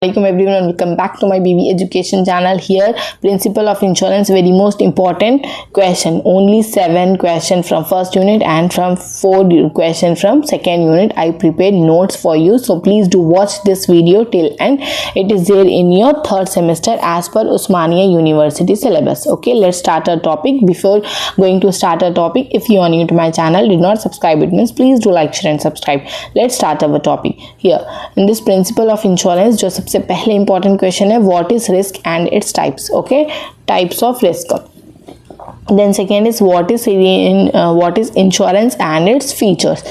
Assalamualaikum everyone, welcome back to my BB education channel. Here principle of insurance, very most important question. Only 7 question from first unit and from 4 question from second unit. I prepared notes for you, so please do watch this video till end. It is there in your third semester as per Osmania University syllabus. Okay, let's start our topic. Before going to start our topic, if you are new to my channel, did not subscribe, it means please do like, share and subscribe. Let's start our topic. Here in this principle of insurance, जो सबसे पहले important question है, what is risk and its types. Okay, types of risk. Then second is what is insurance and its features.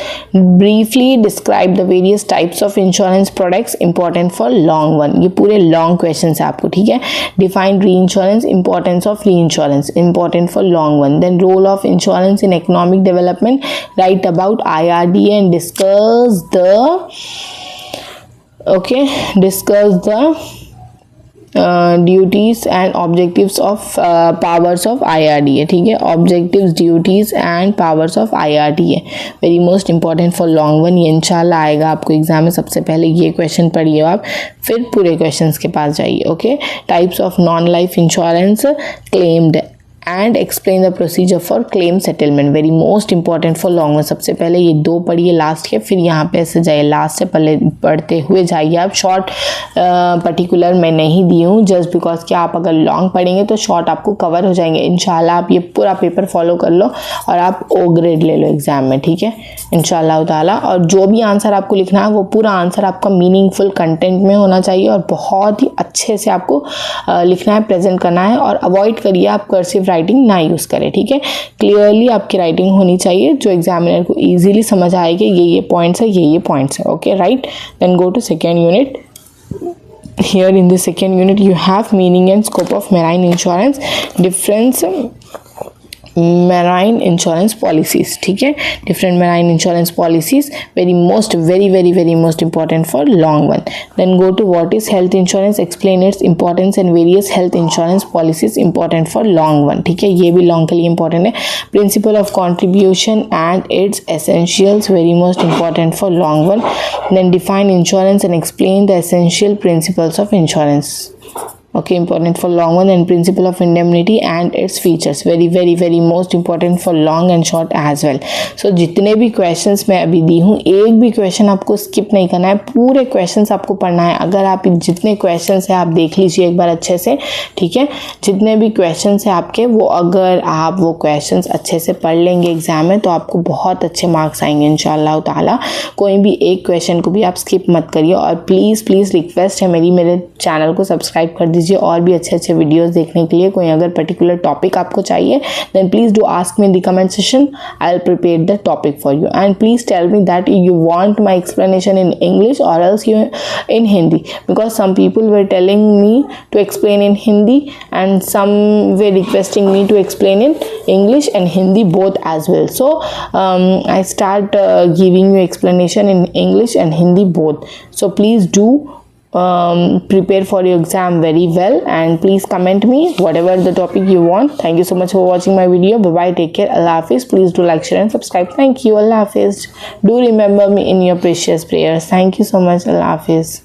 Briefly describe the various types of insurance products. Important for long one. ये पूरे long questions है आपको, ठीक है. Define reinsurance, importance of reinsurance, important for long one. Then role of insurance in economic development. Write about IRDA and discuss the duties and objectives of powers of IRDA. ठीक है, objectives, duties and powers of IRDA, very most important for long one. ये इंशाल्लाह आएगा आपको exam में. सबसे पहले ये क्वेश्चन पढ़िए आप, फिर पूरे क्वेश्चंस के पास जाइए. Okay, types of non life insurance, claimed and explain the procedure for claim settlement, very most important for long में. सबसे पहले ये 2 पढ़िए लास्ट के, फिर यहाँ पे ऐसे जाइए, लास्ट से पहले पढ़ते हुए जाइए आप. शॉर्ट पर्टिकुलर मैं नहीं दी हूँ जस्ट बिकॉज कि आप अगर लॉन्ग पढ़ेंगे तो शॉर्ट आपको कवर हो जाएंगे. इंशाल्लाह आप ये पूरा पेपर फॉलो कर लो और आप O ग्रेड ले लो एग्जाम में, ठीक है, इंशाल्लाह ताला. और जो भी आंसर आपको लिखना है वो पूरा आंसर आपका मीनिंगफुल कंटेंट में होना चाहिए और बहुत ही अच्छे से आपको लिखना है, प्रेजेंट करना है. और अवॉइड करिए आप कर्सिव राइटिंग ना यूज़ करें, ठीक है. क्लियरली आपकी राइटिंग होनी चाहिए जो एग्जामिनर को इजीली समझ आएगी. ये पॉइंट्स है, ये पॉइंट्स है. Okay, right. Then go to second unit. Here in the second unit you have meaning and scope of marine insurance, difference marine insurance policies, ठीक है, different marine insurance policies, very most important for long one. Then go to what is health insurance, explain its importance and various health insurance policies important for long one, ठीक है, ये भी long के लिए important है. Principle of contribution and its essentials, very most important for long one. Then define insurance and explain the essential principles of insurance. Okay, important for long one. And principle of indemnity and its features, very most important for long and short as well. So जितने भी questions मैं अभी दी हूँ, एक भी question आपको skip नहीं करना है, पूरे questions आपको पढ़ना है. अगर आप जितने questions है आप देख लीजिए एक बार अच्छे से, ठीक है. जितने भी questions है आपके, वो अगर आप वो questions अच्छे से पढ़ लेंगे एग्जाम में तो आपको बहुत अच्छे मार्क्स आएंगे इंशाल्लाह ताला. कोई भी एक question को भी आप skip मत करिए. और प्लीज़ रिक्वेस्ट है मेरे चैनल को सब्सक्राइब कर दीजिए और भी अच्छे वीडियोस देखने के लिए. कोई अगर पर्टिकुलर टॉपिक आपको चाहिए then please do ask me in the comment section, I will prepare the topic for you. And please tell me that you want my explanation in English or else you in Hindi, because some people were telling me to explain in Hindi and some were requesting me to explain in English and Hindi both as well. So I start giving you explanation in English and Hindi both. So please do prepare for your exam very well and please comment me whatever the topic you want. Thank you so much for watching my video. Bye bye, take care, Allah Hafiz. Please do like, share and subscribe. Thank you, Allah Hafiz. Do remember me in your precious prayers. Thank you so much, Allah Hafiz.